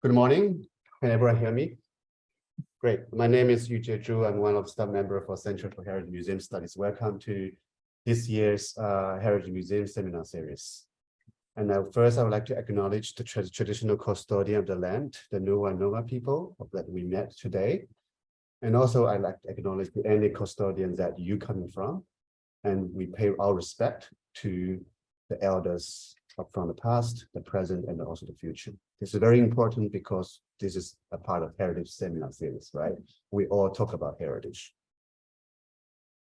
Good morning. Can everyone hear me? Great. My name is Yu Jeju. I'm one of the staff members for Center for Heritage Museum Studies. Welcome to this year's Heritage Museum Seminar Series. And first, I would like to acknowledge the traditional custodian of the land, the Nova people that we met today. And also, I'd like to acknowledge any custodians that you coming from. And we pay our respect to the elders from the past, the present, and also the future. This is very important because this is a part of Heritage Seminar Series, right? We all talk about heritage.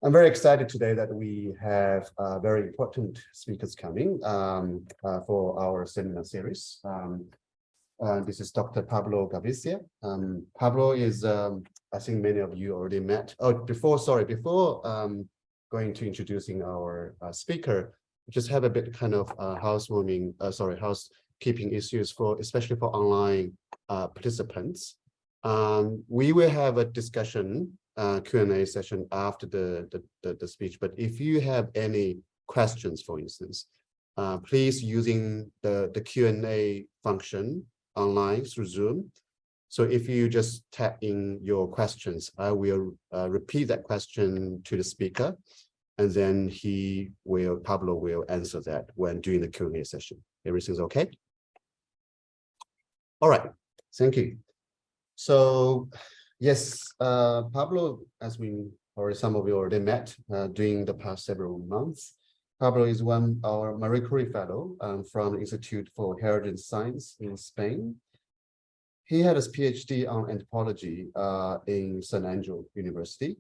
I'm very excited today that we have very important speakers coming for our seminar series. This is Dr. Pablo García. Pablo is, I think many of you already met. Oh, before going to introducing our speaker, just have a bit kind of housekeeping issues especially for online participants. We will have a discussion Q&A session after the speech, but if you have any questions, for instance, please using the Q&A function online through Zoom. So if you just tap in your questions, I will repeat that question to the speaker, and then Pablo will answer that when doing the Q&A session. Everything's okay? All right, thank you. So yes, Pablo, as some of you already met during the past several months. Pablo is our Marie Curie Fellow from the Institute for Heritage Science in Spain. He had his PhD on anthropology in San Angelo University,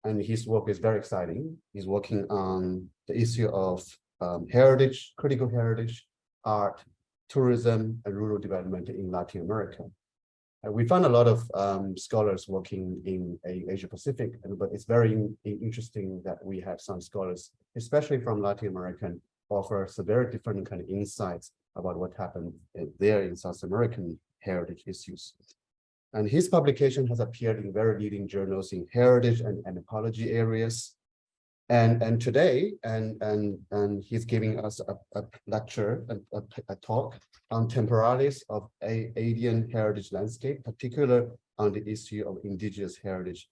and his work is very exciting. He's working on the issue of heritage, critical heritage, art, tourism, and rural development in Latin America. We found a lot of scholars working in Asia Pacific, but it's very interesting that we have some scholars, especially from Latin America, offer some very different kind of insights about what happened there in South American heritage issues. And his publication has appeared in very leading journals in heritage and anthropology areas. And today, and he's giving us a lecture, a talk on temporalities of Andean heritage landscape, particularly on the issue of indigenous heritage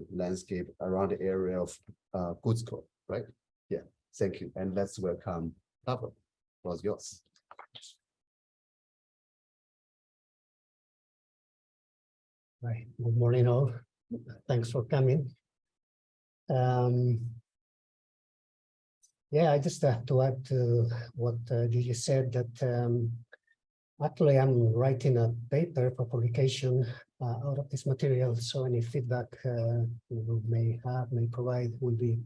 landscape around the area of Cuzco, right? Yeah, thank you. And let's welcome Pablo. It was yours. Right. Good morning, all. Thanks for coming. Yeah, I just have to add to what you just said, that actually I'm writing a paper for publication out of this material. So any feedback you may provide will be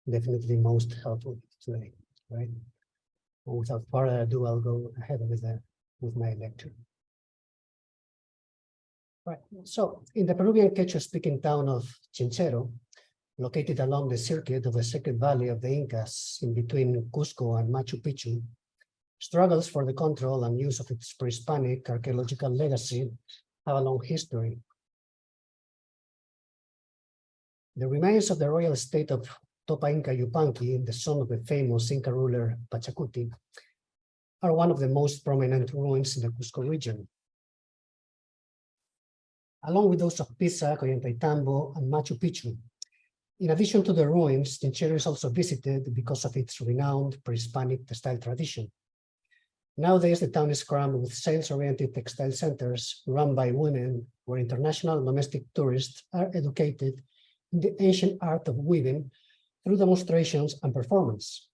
definitely most helpful today, right? And without further ado, I'll go ahead with my lecture. Right. So in the Peruvian Quechua-speaking town of Chinchero, located along the circuit of the Second Valley of the Incas in between Cusco and Machu Picchu, struggles for the control and use of its pre-Hispanic archaeological legacy have a long history. The remains of the royal estate of Topa Inca Yupanqui, the son of the famous Inca ruler Pachacuti, are one of the most prominent ruins in the Cusco region. Along with those of Pisa, Ollantaytambo, and Machu Picchu. In addition to the ruins, Chinchero is also visited because of its renowned pre-Hispanic textile tradition. Nowadays, the town is crammed with sales-oriented textile centers run by women, where international and domestic tourists are educated in the ancient art of weaving through demonstrations and performance.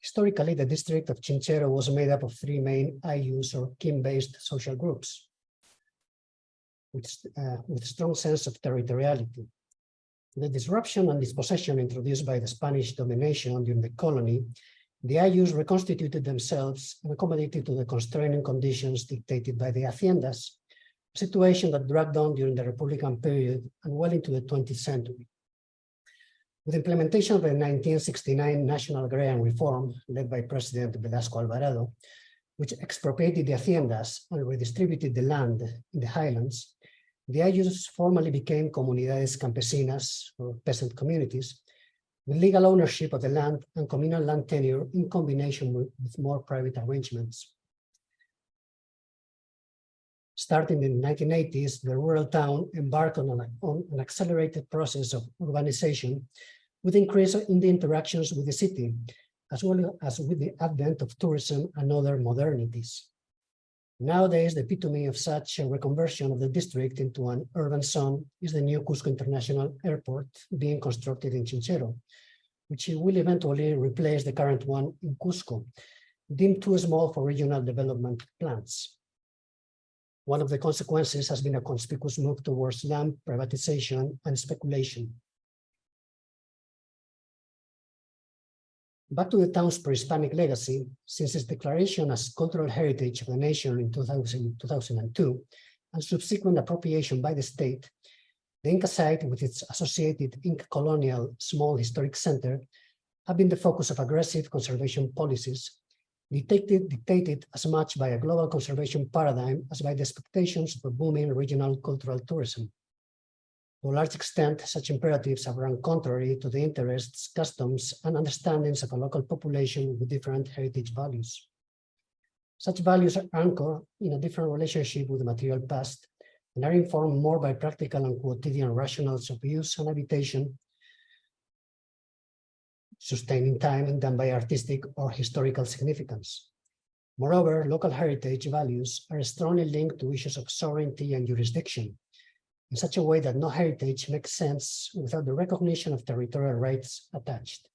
Historically, the district of Chinchero was made up of three main ayllus or kin-based social groups, with strong sense of territoriality. The disruption and dispossession introduced by the Spanish domination during the colony, the ayllus reconstituted themselves and accommodated to the constraining conditions dictated by the haciendas, a situation that dragged on during the Republican period and well into the 20th century. With implementation of the 1969 National Agrarian Reform, led by President Velasco Alvarado, which expropriated the haciendas and redistributed the land in the highlands, the ayllus formally became comunidades campesinas, or peasant communities, with legal ownership of the land and communal land tenure in combination with more private arrangements. Starting in the 1980s, the rural town embarked on an accelerated process of urbanization with increase in the interactions with the city, as well as with the advent of tourism and other modernities. Nowadays, the epitome of such a reconversion of the district into an urban zone is the new Cusco International Airport being constructed in Chinchero, which will eventually replace the current one in Cusco, deemed too small for regional development plans. One of the consequences has been a conspicuous move towards land privatization and speculation. Back to the town's pre-Hispanic legacy, since its declaration as cultural heritage of the nation in 2002, and subsequent appropriation by the state, the Inca site with its associated Inca colonial small historic center have been the focus of aggressive conservation policies, dictated as much by a global conservation paradigm as by the expectations of a booming regional cultural tourism. To a large extent, such imperatives have run contrary to the interests, customs, and understandings of a local population with different heritage values. Such values are anchored in a different relationship with the material past and are informed more by practical and quotidian rationales of use and habitation, sustaining time, than by artistic or historical significance. Moreover, local heritage values are strongly linked to issues of sovereignty and jurisdiction, in such a way that no heritage makes sense without the recognition of territorial rights attached.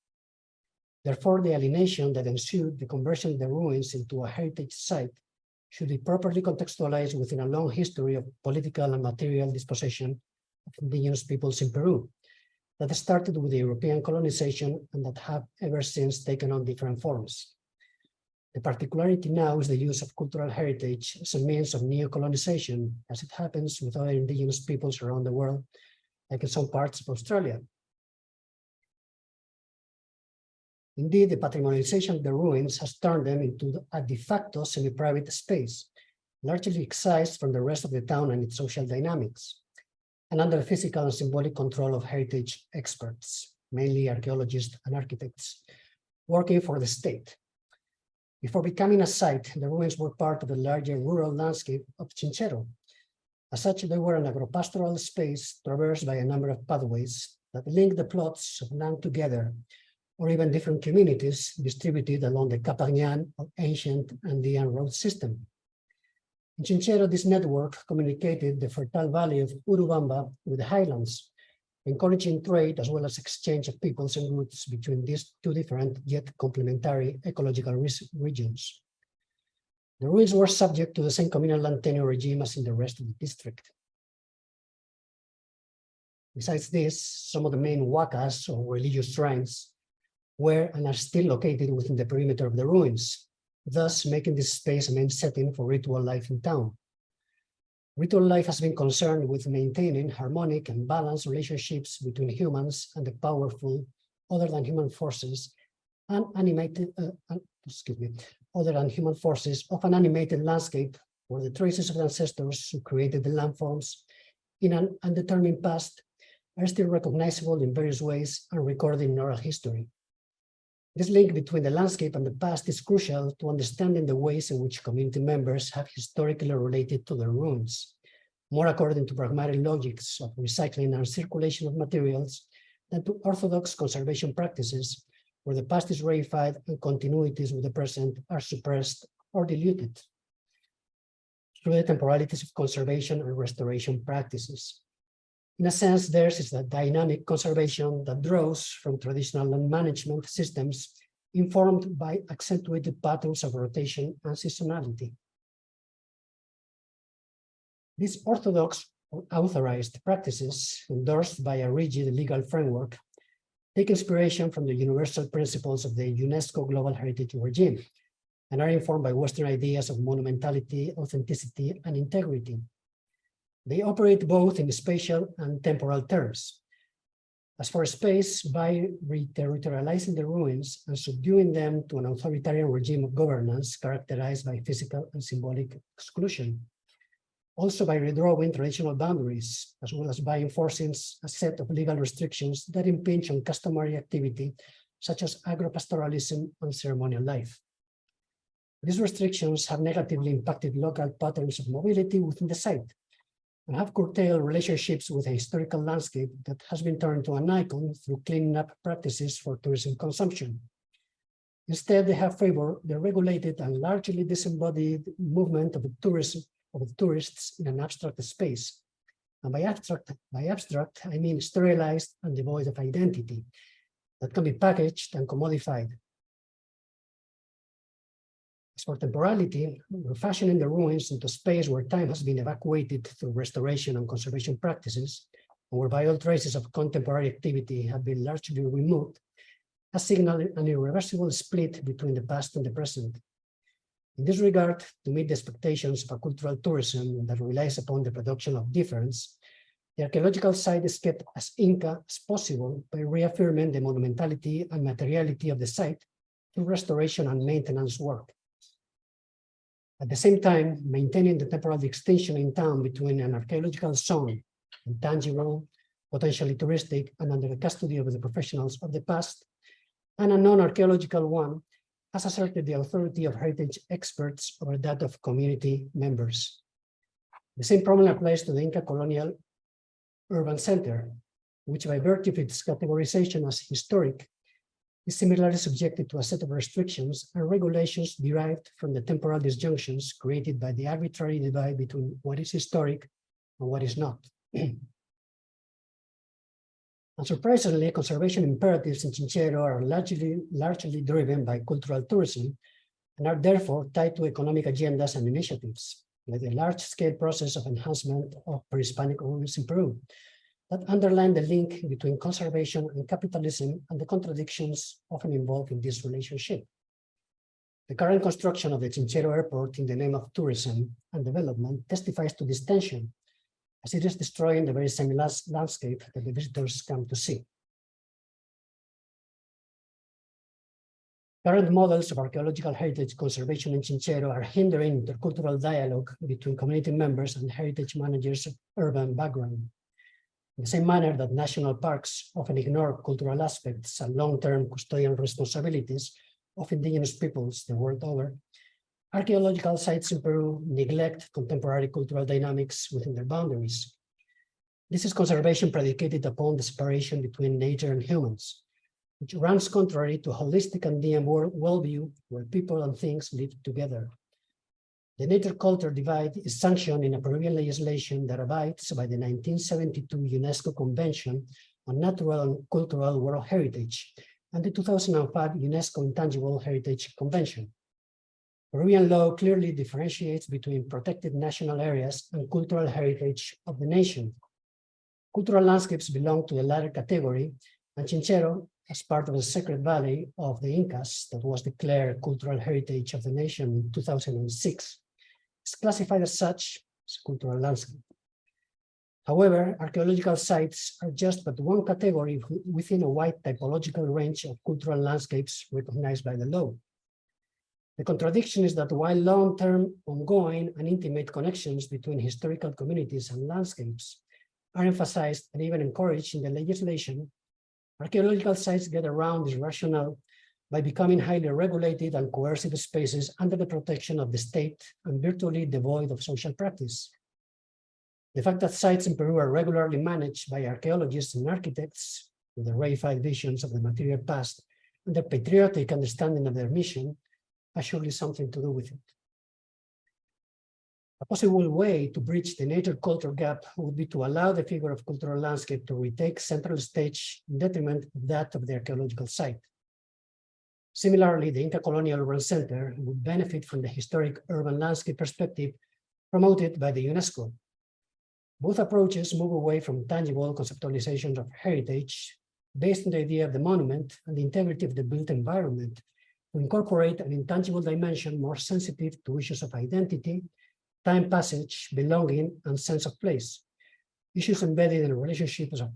Therefore, the alienation that ensued the conversion of the ruins into a heritage site should be properly contextualized within a long history of political and material dispossession of indigenous peoples in Peru, that started with the European colonization and that have ever since taken on different forms. The particularity now is the use of cultural heritage as a means of neo-colonization, as it happens with other indigenous peoples around the world, like in some parts of Australia. Indeed, the patrimonialization of the ruins has turned them into a de facto semi-private space, largely excised from the rest of the town and its social dynamics, and under the physical and symbolic control of heritage experts, mainly archaeologists and architects, working for the state. Before becoming a site, the ruins were part of the larger rural landscape of Chinchero. As such, they were an agropastoral space traversed by a number of pathways that link the plots of land together, or even different communities distributed along the Capagnan or ancient Andean road system. In Chinchero, this network communicated the fertile valley of Urubamba with the highlands, encouraging trade as well as exchange of peoples and goods between these two different yet complementary ecological regions. The ruins were subject to the same communal land tenure regime as in the rest of the district. Besides this, some of the main wakas, or religious shrines, were and are still located within the perimeter of the ruins, thus making this space a main setting for ritual life in town. Ritual life has been concerned with maintaining harmonic and balanced relationships between humans and the powerful, other than human forces, other than human forces of an animated landscape where the traces of the ancestors who created the landforms in an undetermined past are still recognizable in various ways and recorded in oral history. This link between the landscape and the past is crucial to understanding the ways in which community members have historically related to their ruins, more according to pragmatic logics of recycling and circulation of materials than to orthodox conservation practices, where the past is reified and continuities with the present are suppressed or diluted through the temporalities of conservation and restoration practices. In a sense, theirs is the dynamic conservation that draws from traditional land management systems informed by accentuated patterns of rotation and seasonality. These orthodox or authorized practices, endorsed by a rigid legal framework, take inspiration from the universal principles of the UNESCO Global Heritage Regime and are informed by Western ideas of monumentality, authenticity, and integrity. They operate both in spatial and temporal terms. As for space, by re-territorializing the ruins and subduing them to an authoritarian regime of governance characterized by physical and symbolic exclusion. Also by redrawing traditional boundaries, as well as by enforcing a set of legal restrictions that impinge on customary activity, such as agropastoralism and ceremonial life. These restrictions have negatively impacted local patterns of mobility within the site and have curtailed relationships with a historical landscape that has been turned to an icon through cleaning up practices for tourism consumption. Instead, they have favored the regulated and largely disembodied movement of tourists in an abstract space. And by abstract, I mean sterilized and devoid of identity that can be packaged and commodified. As for temporality, we're fashioning the ruins into space where time has been evacuated through restoration and conservation practices, and whereby all traces of contemporary activity have been largely removed, has signaled an irreversible split between the past and the present. In this regard, to meet the expectations of a cultural tourism that relies upon the production of difference, the archaeological site is kept as Inca as possible by reaffirming the monumentality and materiality of the site through restoration and maintenance work. At the same time, maintaining the temporal distinction in town between an archaeological zone, intangible, potentially touristic, and under the custody of the professionals of the past, and a non-archaeological one, has asserted the authority of heritage experts over that of community members. The same problem applies to the Inca colonial urban center, which by virtue of its categorization as historic, is similarly subjected to a set of restrictions and regulations derived from the temporal disjunctions created by the arbitrary divide between what is historic and what is not. Unsurprisingly, conservation imperatives in Chinchero are largely driven by cultural tourism and are therefore tied to economic agendas and initiatives, like the large-scale process of enhancement of pre-Hispanic ruins in Peru, that underline the link between conservation and capitalism and the contradictions often involved in this relationship. The current construction of the Chinchero airport in the name of tourism and development testifies to this tension, as it is destroying the very same landscape that the visitors come to see. Current models of archaeological heritage conservation in Chinchero are hindering intercultural dialogue between community members and heritage managers of urban background. In the same manner that national parks often ignore cultural aspects and long-term custodian responsibilities of indigenous peoples the world over, archaeological sites in Peru neglect contemporary cultural dynamics within their boundaries. This is conservation predicated upon the separation between nature and humans, which runs contrary to holistic Andean worldview where people and things live together. The nature-culture divide is sanctioned in a Peruvian legislation that abides by the 1972 UNESCO Convention on Natural and Cultural World Heritage and the 2005 UNESCO Intangible Heritage Convention. Peruvian law clearly differentiates between protected national areas and cultural heritage of the nation. Cultural landscapes belong to the latter category, and Chinchero, as part of the Sacred Valley of the Incas that was declared cultural heritage of the nation in 2006, is classified as such as a cultural landscape. However, archaeological sites are just but one category within a wide typological range of cultural landscapes recognized by the law. The contradiction is that while long-term, ongoing, and intimate connections between historical communities and landscapes are emphasized and even encouraged in the legislation, archaeological sites get around this rationale by becoming highly regulated and coercive spaces under the protection of the state and virtually devoid of social practice. The fact that sites in Peru are regularly managed by archaeologists and architects with the reified visions of the material past and their patriotic understanding of their mission has surely something to do with it. A possible way to bridge the nature-culture gap would be to allow the figure of cultural landscape to retake central stage in detriment of that of the archaeological site. Similarly, the Inca Colonial Urban Center would benefit from the historic urban landscape perspective promoted by the UNESCO. Both approaches move away from tangible conceptualizations of heritage based on the idea of the monument and the integrity of the built environment to incorporate an intangible dimension more sensitive to issues of identity, time passage, belonging, and sense of place, issues embedded in relationships of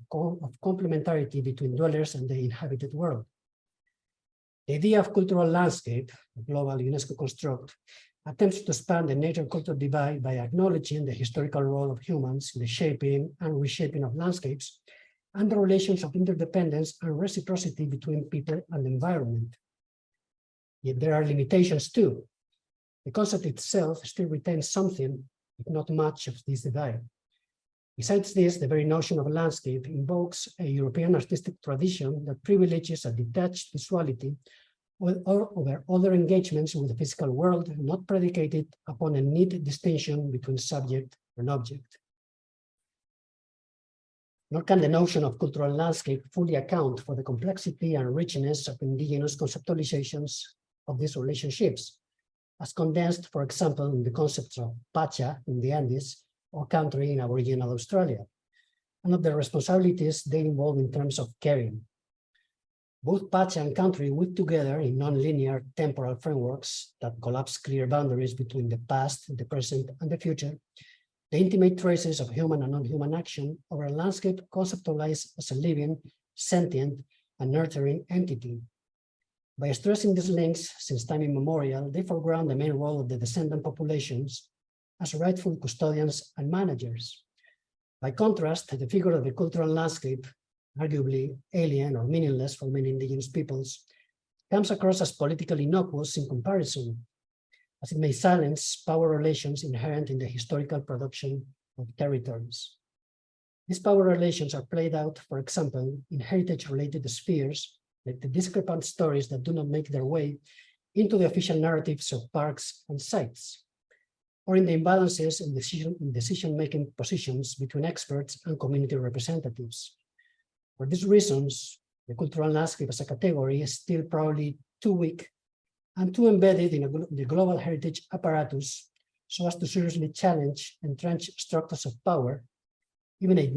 complementarity between dwellers and the inhabited world. The idea of cultural landscape, a global UNESCO construct, attempts to span the nature-culture divide by acknowledging the historical role of humans in the shaping and reshaping of landscapes and the relations of interdependence and reciprocity between people and the environment. Yet there are limitations too. the concept itself still retains something, if not much, of this divide. Besides this, the very notion of a landscape invokes a European artistic tradition that privileges a detached visuality over other engagements with the physical world, not predicated upon a neat distinction between subject and object. Nor can the notion of cultural landscape fully account for the complexity and richness of indigenous conceptualizations of these relationships, as condensed, for example, in the concepts of Pacha in the Andes or country in Aboriginal Australia, and of the responsibilities they involve in terms of caring. Both Pacha and country weave together in non-linear temporal frameworks that collapse clear boundaries between the past, the present, and the future, the intimate traces of human and non-human action over a landscape conceptualized as a living, sentient, and nurturing entity. By stressing these links since time immemorial, they foreground the main role of the descendant populations as rightful custodians and managers. By contrast, the figure of the cultural landscape, arguably alien or meaningless for many indigenous peoples, comes across as politically innocuous in comparison, as it may silence power relations inherent in the historical production of territories. These power relations are played out, for example, in heritage-related spheres, like the discrepant stories that do not make their way into the official narratives of parks and sites, or in the imbalances in decision-making positions between experts and community representatives. For these reasons, the cultural landscape as a category is still probably too weak and too embedded in the global heritage apparatus so as to seriously challenge entrenched structures of power, even if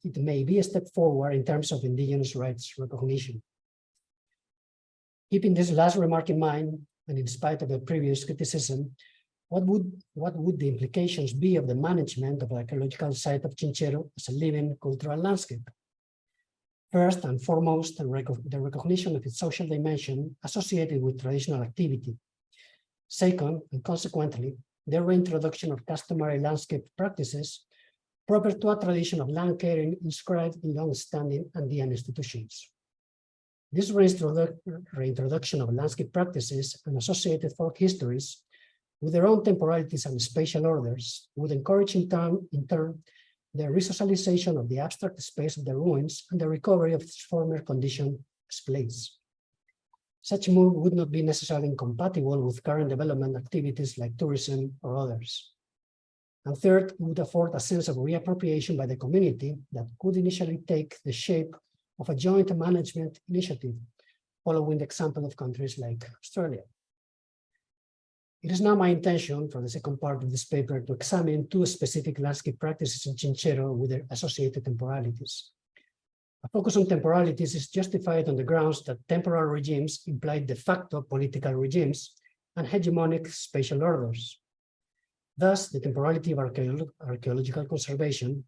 it may be a step forward in terms of indigenous rights recognition. Keeping this last remark in mind, and in spite of the previous criticism, what would the implications be of the management of the archaeological site of Chinchero as a living cultural landscape? First and foremost, the recognition of its social dimension associated with traditional activity. Second, and consequently, the reintroduction of customary landscape practices proper to a tradition of land caring inscribed in long-standing Andean institutions. This reintroduction of landscape practices and associated folk histories with their own temporalities and spatial orders would encourage in turn the resocialization of the abstract space of the ruins and the recovery of its former condition as place. Such move would not be necessarily incompatible with current development activities like tourism or others. And third, it would afford a sense of reappropriation by the community that could initially take the shape of a joint management initiative, following the example of countries like Australia. It is now my intention for the second part of this paper to examine two specific landscape practices in Chinchero with their associated temporalities. A focus on temporalities is justified on the grounds that temporal regimes imply de facto political regimes and hegemonic spatial orders. Thus, the temporality of archaeological conservation,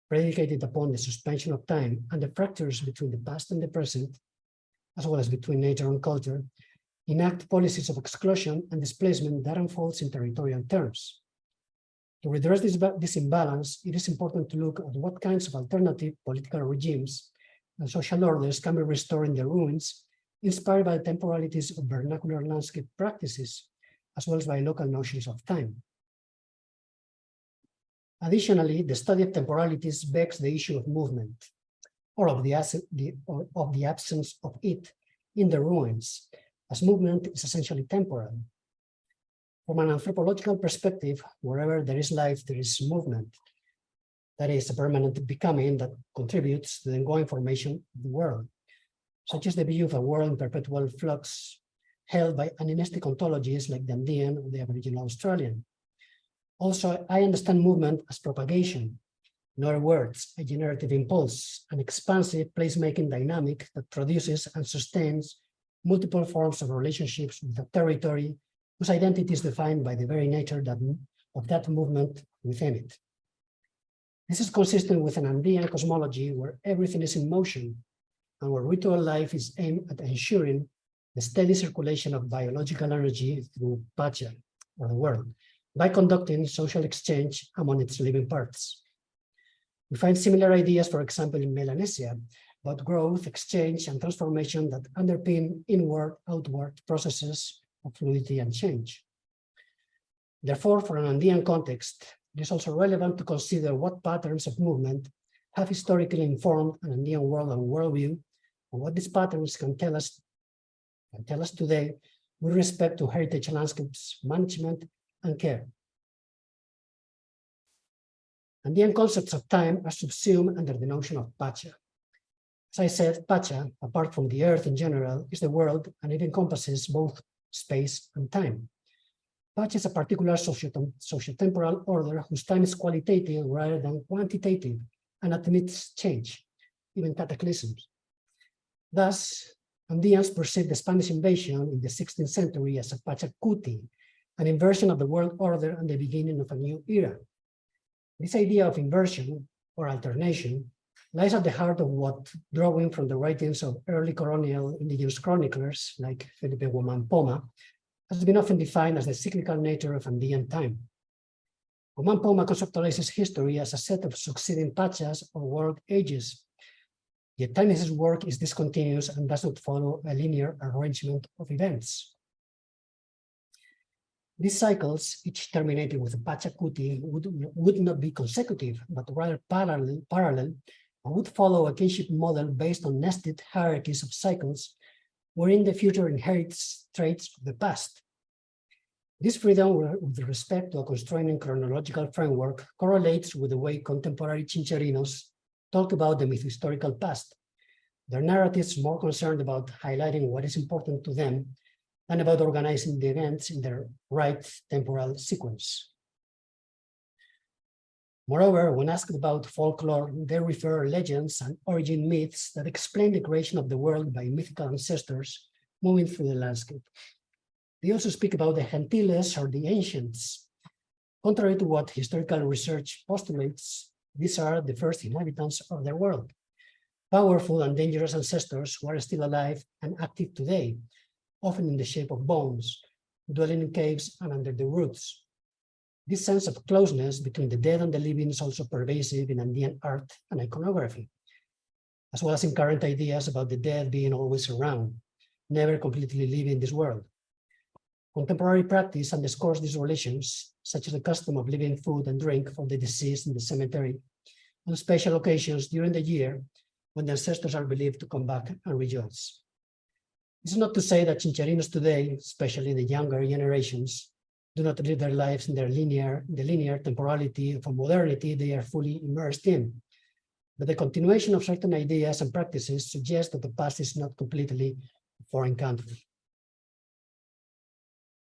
predicated upon the suspension of time and the fractures between the past and the present, as well as between nature and culture, enact policies of exclusion and displacement that unfolds in territorial terms. To redress this imbalance, it is important to look at what kinds of alternative political regimes and social orders can be restored in the ruins, inspired by the temporalities of vernacular landscape practices, as well as by local notions of time. Additionally, the study of temporalities begs the issue of movement, or of the absence of it in the ruins, as movement is essentially temporal. From an anthropological perspective, wherever there is life, there is movement. That is a permanent becoming that contributes to the ongoing formation of the world, such as the view of a world in perpetual flux held by animistic ontologies like the Andean or the Aboriginal Australian. Also, I understand movement as propagation, in other words, a generative impulse, an expansive placemaking dynamic that produces and sustains multiple forms of relationships with a territory whose identity is defined by the very nature of that movement within it. This is consistent with an Andean cosmology where everything is in motion and where ritual life is aimed at ensuring the steady circulation of biological energy through Pacha, or the world, by conducting social exchange among its living parts. We find similar ideas, for example, in Melanesia, about growth, exchange, and transformation that underpin inward-outward processes of fluidity and change. Therefore, for an Andean context, it is also relevant to consider what patterns of movement have historically informed an Andean world and worldview, and what these patterns can tell us today with respect to heritage landscapes management and care. Andean concepts of time are subsumed under the notion of Pacha. As I said, Pacha, apart from the earth in general, is the world, and it encompasses both space and time. Pacha is a particular sociotemporal order whose time is qualitative rather than quantitative and admits change, even cataclysms. Thus, Andeans perceived the Spanish invasion in the 16th century as a Pachacuti, an inversion of the world order and the beginning of a new era. This idea of inversion or alternation lies at the heart of what, drawing from the writings of early colonial indigenous chroniclers like Felipe Guamán Poma, has been often defined as the cyclical nature of Andean time. Guamán Poma conceptualizes history as a set of succeeding Pachas or world ages. Yet time in his work is discontinuous and does not follow a linear arrangement of events. These cycles, each terminating with a Pachacuti, would not be consecutive, but rather parallel, and would follow a kinship model based on nested hierarchies of cycles, wherein the future inherits traits of the past. This freedom with respect to a constraining chronological framework correlates with the way contemporary Chincherinos talk about the mytho-historical past. Their narratives more concerned about highlighting what is important to them than about organizing the events in their right temporal sequence. Moreover, when asked about folklore, they refer legends and origin myths that explain the creation of the world by mythical ancestors moving through the landscape. They also speak about the gentiles or the ancients. Contrary to what historical research postulates, these are the first inhabitants of their world, powerful and dangerous ancestors who are still alive and active today, often in the shape of bones, dwelling in caves and under the roots. This sense of closeness between the dead and the living is also pervasive in Andean art and iconography, as well as in current ideas about the dead being always around, never completely leaving this world. Contemporary practice underscores these relations, such as the custom of leaving food and drink for the deceased in the cemetery on special occasions during the year when the ancestors are believed to come back and rejoice. This is not to say that Chincherinos today, especially the younger generations, do not live their lives in the linear temporality of a modernity they are fully immersed in. But the continuation of certain ideas and practices suggests that the past is not completely a foreign country.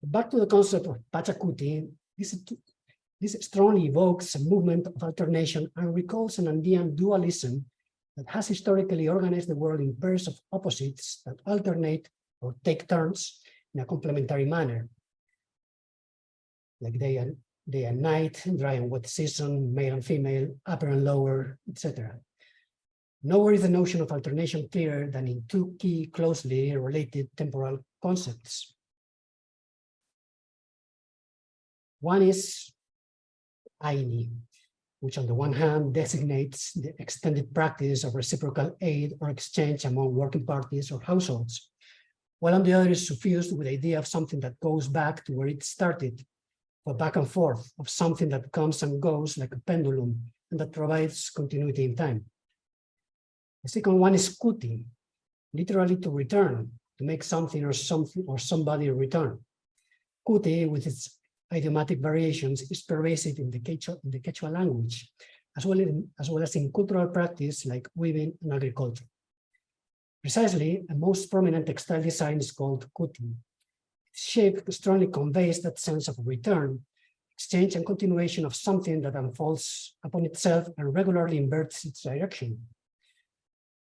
Back to the concept of Pachacuti, this strongly evokes a movement of alternation and recalls an Andean dualism that has historically organized the world in pairs of opposites that alternate or take turns in a complementary manner, like day and night, dry and wet season, male and female, upper and lower, etc. Nowhere is the notion of alternation clearer than in two key closely related temporal concepts. One is Aini, which on the one hand designates the extended practice of reciprocal aid or exchange among working parties or households, while on the other is suffused with the idea of something that goes back to where it started, a back and forth of something that comes and goes like a pendulum and that provides continuity in time. The second one is Kuti, literally to return, to make something or somebody return. Kuti, with its idiomatic variations, is pervasive in the Quechua language, as well as in cultural practice like weaving and agriculture. Precisely, a most prominent textile design is called Kuti. Its shape strongly conveys that sense of return, exchange, and continuation of something that unfolds upon itself and regularly inverts its direction.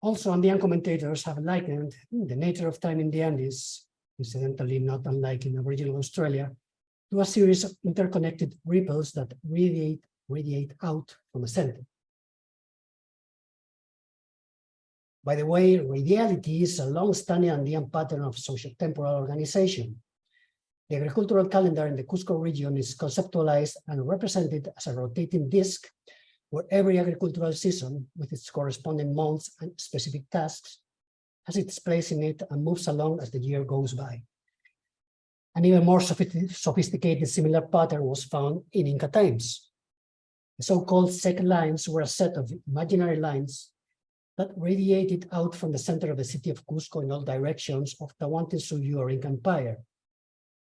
Also, Andean commentators have likened the nature of time in the Andes, incidentally not unlike in Aboriginal Australia, to a series of interconnected ripples that radiate out from a center. By the way, radiality is a long-standing Andean pattern of social-temporal organization. The agricultural calendar in the Cuzco region is conceptualized and represented as a rotating disc where every agricultural season, with its corresponding months and specific tasks, has its place in it and moves along as the year goes by. An even more sophisticated similar pattern was found in Inca times. The so-called ceque lines were a set of imaginary lines that radiated out from the center of the city of Cuzco in all directions of Tahuantinsuyo or Inca Empire.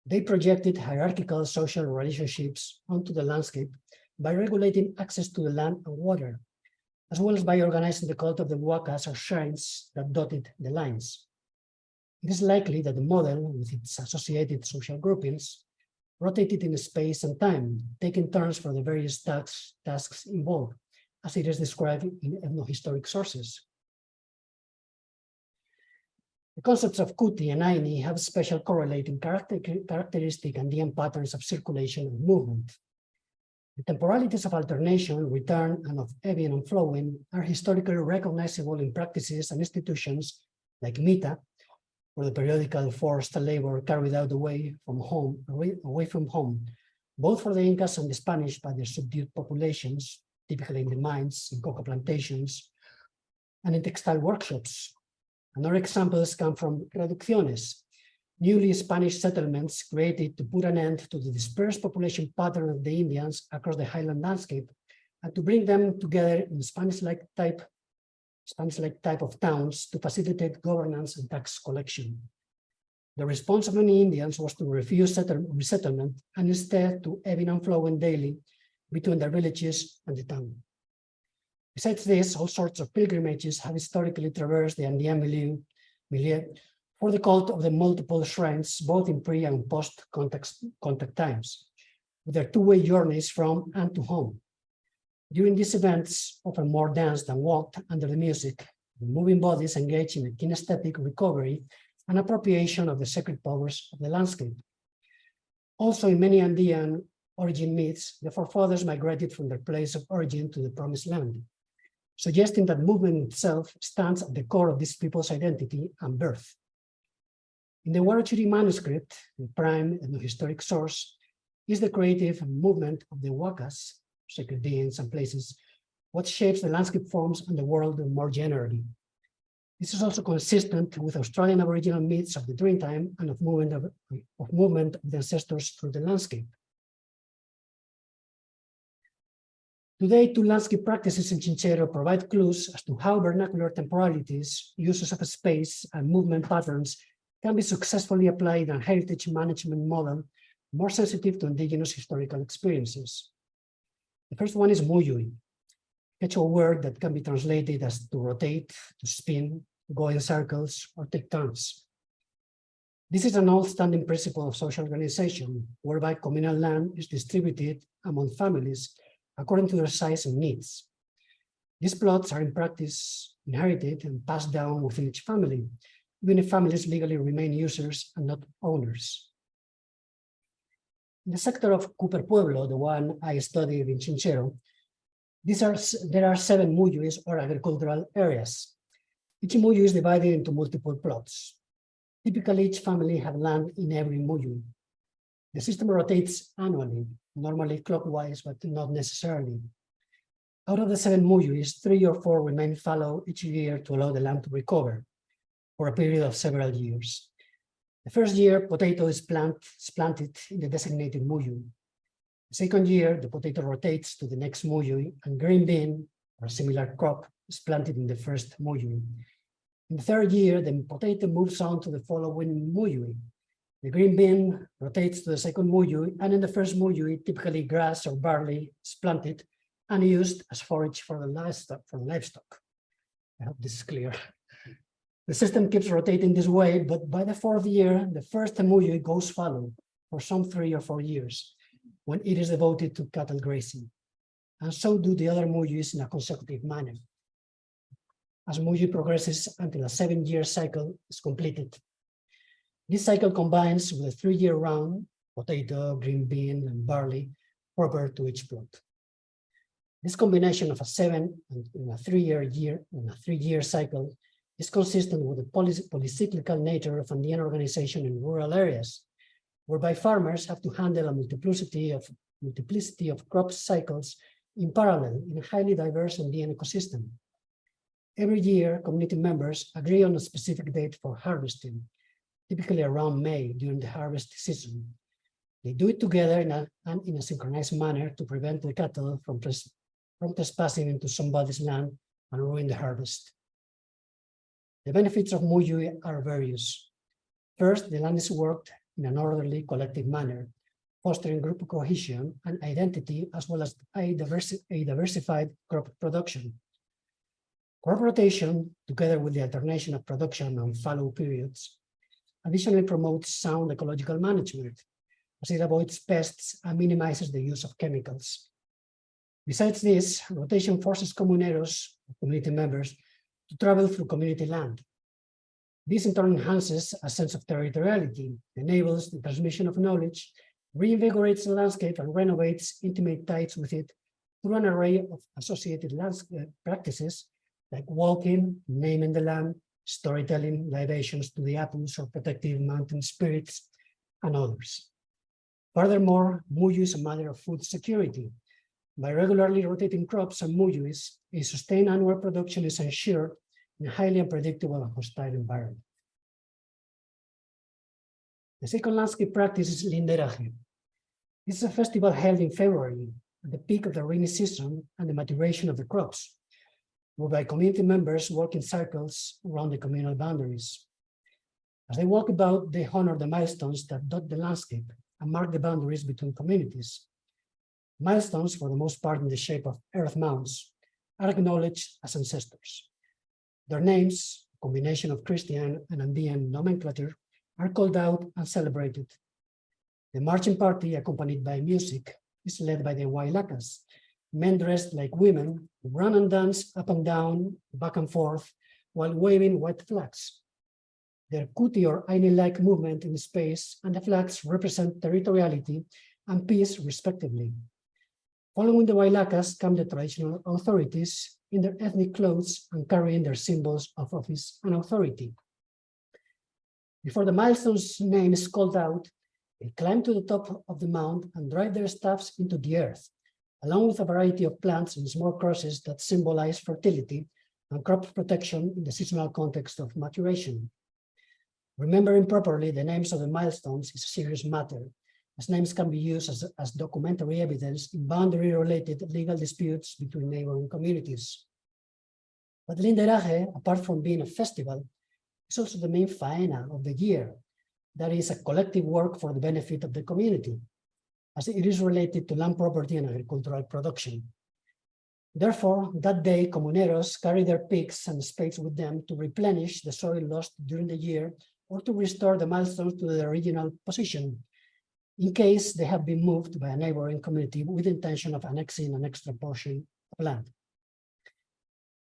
They projected hierarchical social relationships onto the landscape by regulating access to the land and water, as well as by organizing the cult of the huacas or shrines that dotted the lines. It is likely that the model, with its associated social groupings, rotated in space and time, taking turns for the various tasks involved, as it is described in ethnohistoric sources. The concepts of Kuti and Aini have special correlating characteristic Andean patterns of circulation and movement. The temporalities of alternation, return, and of ebbing and flowing are historically recognizable in practices and institutions like Mita, or the periodical forced labor carried out away from home, both for the Incas and the Spanish by their subdued populations, typically in the mines, in coca plantations, and in textile workshops. Another examples come from reducciones, newly Spanish settlements created to put an end to the dispersed population pattern of the Indians across the highland landscape and to bring them together in Spanish-like type of towns to facilitate governance and tax collection. The response of many Indians was to refuse resettlement and instead to ebbing and flowing daily between their villages and the town. Besides this, all sorts of pilgrimages have historically traversed the Andean milieu for the cult of the multiple shrines, both in pre and post-contact times, with their two-way journeys from and to home. During these events, often more danced than walked under the music, the moving bodies engage in a kinesthetic recovery and appropriation of the sacred powers of the landscape. Also, in many Andean origin myths, the forefathers migrated from their place of origin to the promised land, suggesting that movement itself stands at the core of these people's identity and birth. In the Huarochiri manuscript, the prime ethnohistoric source is the creative movement of the huacas, sacred beings and places, what shapes the landscape forms and the world more generally. This is also consistent with Australian Aboriginal myths of the Dreamtime and of movement of the ancestors through the landscape. Today, two landscape practices in Chinchero provide clues as to how vernacular temporalities, uses of space, and movement patterns can be successfully applied in a heritage management model more sensitive to indigenous historical experiences. The first one is muyui, a Quechua word that can be translated as to rotate, to spin, go in circles, or take turns. This is an old-standing principle of social organization, whereby communal land is distributed among families according to their size and needs. These plots are in practice inherited and passed down within each family, even if families legally remain users and not owners. In the sector of Cooper Pueblo, the one I studied in Chinchero, there are 7 muyuis or agricultural areas. Each muyu is divided into multiple plots. Typically, each family have land in every muyu. The system rotates annually, normally clockwise, but not necessarily. Out of the 7 muyuis, 3 or 4 remain fallow each year to allow the land to recover for a period of several years. The first year, potato is planted in the designated muyu. The second year, the potato rotates to the next muyu, and green bean, or a similar crop, is planted in the first muyu. In the third year, the potato moves on to the following muyu. The green bean rotates to the second muyu, and in the first muyu, typically grass or barley is planted and used as forage for the livestock. I hope this is clear. The system keeps rotating this way, but by the 4th year, the first muyu goes fallow for some 3 or 4 years, when it is devoted to cattle grazing. And so do the other muyus in a consecutive manner, as muyu progresses until a 7-year cycle is completed. This cycle combines with a 3-year round, potato, green bean, and barley, proper to each plot. This combination of a 7 and a 3-year cycle is consistent with the polycyclical nature of Andean organization in rural areas, whereby farmers have to handle a multiplicity of crop cycles in parallel in a highly diverse Andean ecosystem. Every year, community members agree on a specific date for harvesting, typically around May during the harvest season. They do it together in a synchronized manner to prevent the cattle from trespassing into somebody's land and ruin the harvest. The benefits of Muyu are various. First, the land is worked in an orderly, collective manner, fostering group cohesion and identity, as well as a diversified crop production. Crop rotation, together with the alternation of production and fallow periods, additionally promotes sound ecological management, as it avoids pests and minimizes the use of chemicals. Besides this, rotation forces comuneros, community members, to travel through community land. This in turn enhances a sense of territoriality, enables the transmission of knowledge, reinvigorates the landscape, and renovates intimate ties with it through an array of associated landscape practices like walking, naming the land, storytelling, libations to the apus or protective mountain spirits, and others. Furthermore, Muyu is a matter of food security. By regularly rotating crops and muyuis, a sustained annual production is ensured in a highly unpredictable and hostile environment. The second landscape practice is LINDERAJE. This is a festival held in February, at the peak of the rainy season and the maturation of the crops, whereby community members work in circles around the communal boundaries. As they walk about, they honor the milestones that dot the landscape and mark the boundaries between communities. Milestones, for the most part in the shape of earth mounds, are acknowledged as ancestors. Their names, a combination of Christian and Andean nomenclature, are called out and celebrated. The marching party, accompanied by music, is led by the Huaylacas, men dressed like women who run and dance up and down, back and forth, while waving white flags. Their kuti or Aini-like movement in space and the flags represent territoriality and peace, respectively. Following the Huaylacas come the traditional authorities in their ethnic clothes and carrying their symbols of office and authority. Before the milestone's name is called out, they climb to the top of the mound and drive their staffs into the earth, along with a variety of plants and small crosses that symbolize fertility and crop protection in the seasonal context of maturation. Remembering properly the names of the milestones is a serious matter, as names can be used as documentary evidence in boundary-related legal disputes between neighboring communities. But LINDERAJE, apart from being a festival, is also the main faena of the year. That is a collective work for the benefit of the community, as it is related to land property and agricultural production. Therefore, that day, comuneros carry their picks and spades with them to replenish the soil lost during the year or to restore the milestones to their original position, in case they have been moved by a neighboring community with the intention of annexing an extra portion of land.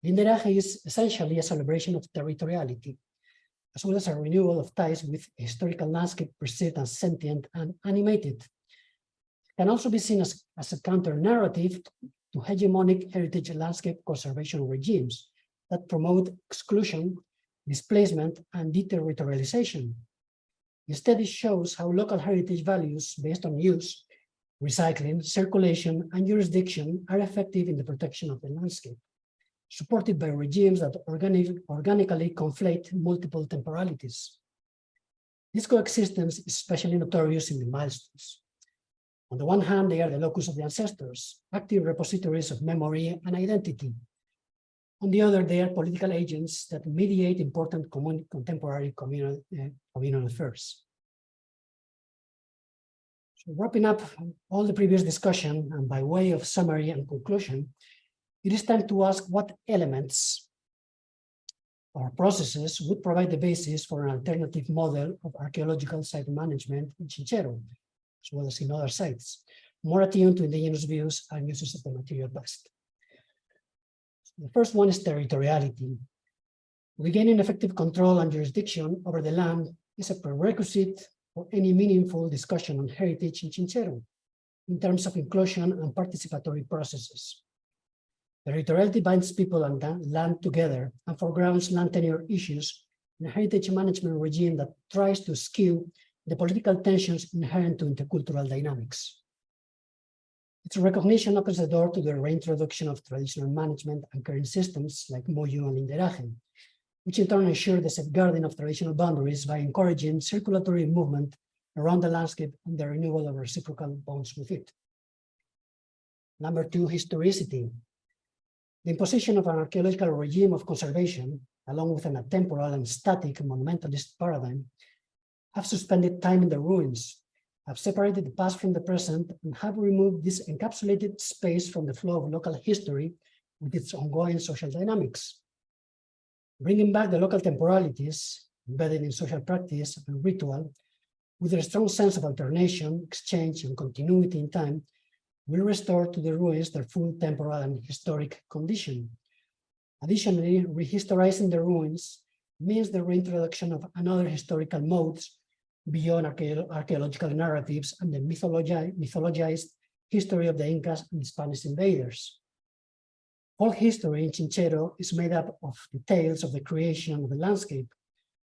LINDERAJE is essentially a celebration of territoriality, as well as a renewal of ties with a historical landscape perceived as sentient and animated. It can also be seen as a counter-narrative to hegemonic heritage landscape conservation regimes that promote exclusion, displacement, and deterritorialization. Instead, it shows how local heritage values based on use, recycling, circulation, and jurisdiction are effective in the protection of the landscape, supported by regimes that organically conflate multiple temporalities. This coexistence is especially notorious in the milestones. On the one hand, they are the locus of the ancestors, active repositories of memory and identity. On the other, they are political agents that mediate important contemporary communal affairs. So wrapping up all the previous discussion, and by way of summary and conclusion, it is time to ask what elements or processes would provide the basis for an alternative model of archaeological site management in Chinchero, as well as in other sites, more attuned to indigenous views and uses of the material past. The first one is territoriality. Regaining effective control and jurisdiction over the land is a prerequisite for any meaningful discussion on heritage in Chinchero, in terms of inclusion and participatory processes. Territoriality binds people and land together and foregrounds land tenure issues in a heritage management regime that tries to skew the political tensions inherent to intercultural dynamics. Its recognition opens the door to the reintroduction of traditional management and current systems like Muyu and LINDERAJE, which in turn ensure the safeguarding of traditional boundaries by encouraging circulatory movement around the landscape and the renewal of reciprocal bonds with it. Number two, historicity. The imposition of an archaeological regime of conservation, along with an atemporal and static monumentalist paradigm, have suspended time in the ruins, have separated the past from the present, and have removed this encapsulated space from the flow of local history with its ongoing social dynamics. Bringing back the local temporalities, embedded in social practice and ritual, with a strong sense of alternation, exchange, and continuity in time, will restore to the ruins their full temporal and historic condition. Additionally, rehistorizing the ruins means the reintroduction of another historical modes beyond archaeological narratives and the mythologized history of the Incas and Spanish invaders. All history in Chinchero is made up of the tales of the creation of the landscape,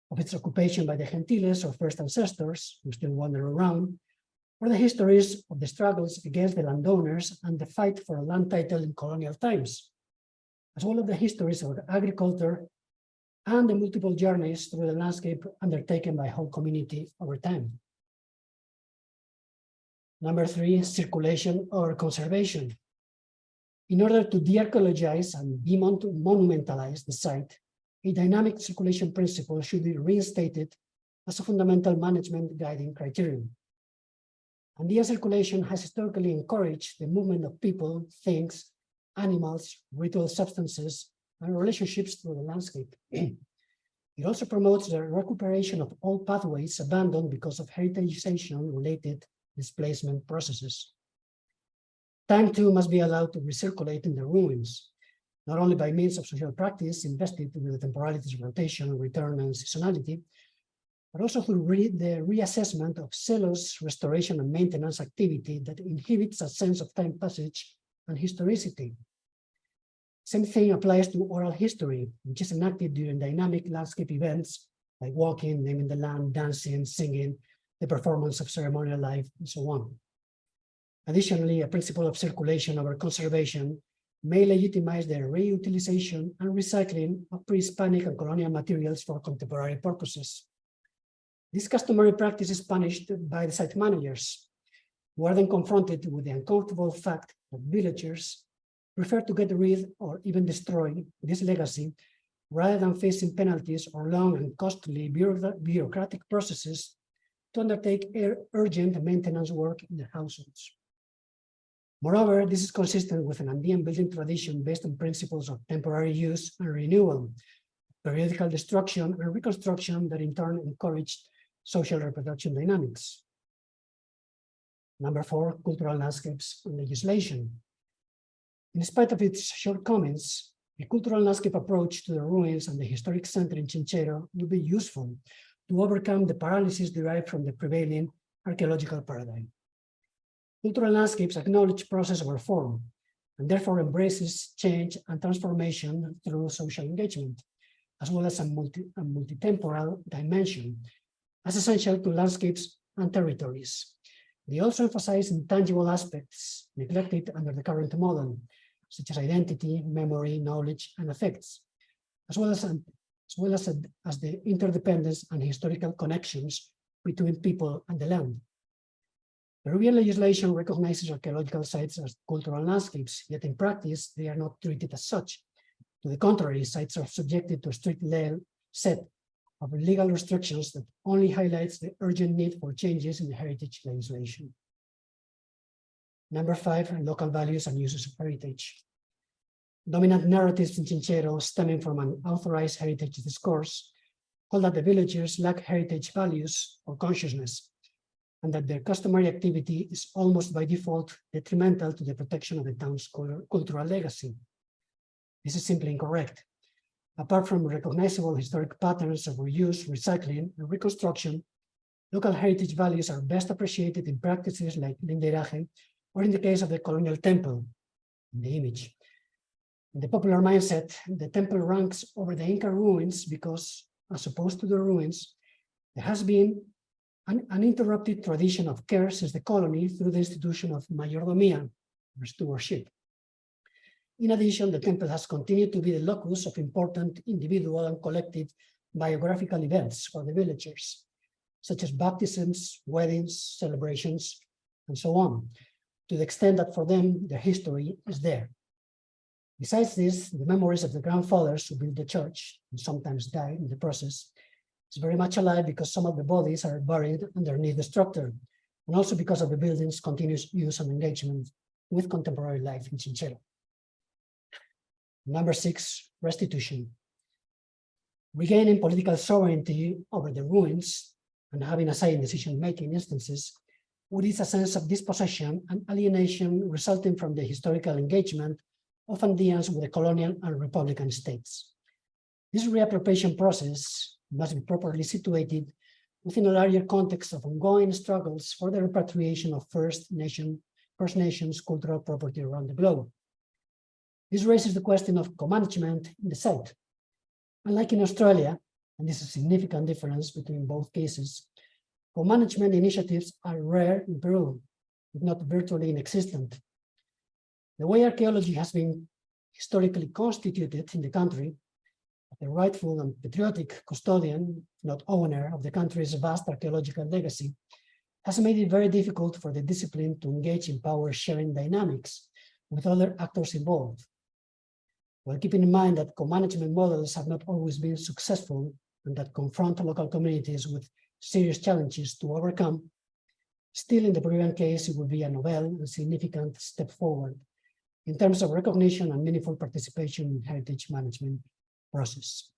of its occupation by the Gentiles or first ancestors who still wander around, or the histories of the struggles against the landowners and the fight for a land title in colonial times, as well as the histories of agriculture and the multiple journeys through the landscape undertaken by whole community over time. Number three, circulation or conservation. In order to de-archaeologize and demonumentalize the site, a dynamic circulation principle should be reinstated as a fundamental management guiding criterion. Andean circulation has historically encouraged the movement of people, things, animals, ritual substances, and relationships through the landscape. It also promotes the recuperation of all pathways abandoned because of heritagization-related displacement processes. Time too must be allowed to recirculate in the ruins, not only by means of social practice invested with the temporalities of rotation, return, and seasonality, but also through the reassessment of zealous restoration and maintenance activity that inhibits a sense of time passage and historicity. Same thing applies to oral history, which is enacted during dynamic landscape events like walking, naming the land, dancing, singing, the performance of ceremonial life, and so on. Additionally, a principle of circulation over conservation may legitimize the reutilization and recycling of pre-Hispanic and colonial materials for contemporary purposes. This customary practice is punished by the site managers, who are then confronted with the uncomfortable fact that villagers prefer to get rid or even destroy this legacy rather than facing penalties or long and costly bureaucratic processes to undertake urgent maintenance work in their households. Moreover, this is consistent with an Andean building tradition based on principles of temporary use and renewal, periodical destruction and reconstruction that in turn encouraged social reproduction dynamics. Number four, cultural landscapes and legislation. In spite of its shortcomings, a cultural landscape approach to the ruins and the historic center in Chinchero will be useful to overcome the paralysis derived from the prevailing archaeological paradigm. Cultural landscapes acknowledge process of reform and therefore embraces change and transformation through social engagement, as well as a multi-temporal dimension, as essential to landscapes and territories. They also emphasize intangible aspects neglected under the current model, such as identity, memory, knowledge, and effects, as well as the interdependence and historical connections between people and the land. Peruvian legislation recognizes archaeological sites as cultural landscapes, yet in practice, they are not treated as such. To the contrary, sites are subjected to a strict set of legal restrictions that only highlights the urgent need for changes in the heritage legislation. Number five, local values and uses of heritage. Dominant narratives in Chinchero stemming from an authorized heritage discourse hold that the villagers lack heritage values or consciousness, and that their customary activity is almost by default detrimental to the protection of the town's cultural legacy. This is simply incorrect. Apart from recognizable historic patterns of reuse, recycling, and reconstruction, local heritage values are best appreciated in practices like LINDERAJE, or in the case of the colonial temple, in the image. In the popular mindset, the temple ranks over the Inca ruins because, as opposed to the ruins, there has been an uninterrupted tradition of care since the colony through the institution of mayordomía, or stewardship. In addition, the temple has continued to be the locus of important individual and collective biographical events for the villagers, such as baptisms, weddings, celebrations, and so on, to the extent that for them, their history is there. Besides this, the memories of the grandfathers who built the church, and sometimes died in the process, is very much alive because some of the bodies are buried underneath the structure, and also because of the building's continuous use and engagement with contemporary life in Chinchero. Number 6, restitution. Regaining political sovereignty over the ruins and having a say in decision-making instances would ease a sense of dispossession and alienation resulting from the historical engagement of Andeans with the colonial and republican states. This reappropriation process must be properly situated within a larger context of ongoing struggles for the repatriation of First Nations cultural property around the globe. This raises the question of co-management in the South. Unlike in Australia, and this is a significant difference between both cases, co-management initiatives are rare in Peru, if not virtually inexistent. The way archaeology has been historically constituted in the country, the rightful and patriotic custodian, not owner, of the country's vast archaeological legacy, has made it very difficult for the discipline to engage in power-sharing dynamics with other actors involved. While keeping in mind that co-management models have not always been successful and that confront local communities with serious challenges to overcome, still in the Peruvian case, it would be a novel and significant step forward in terms of recognition and meaningful participation in heritage management process.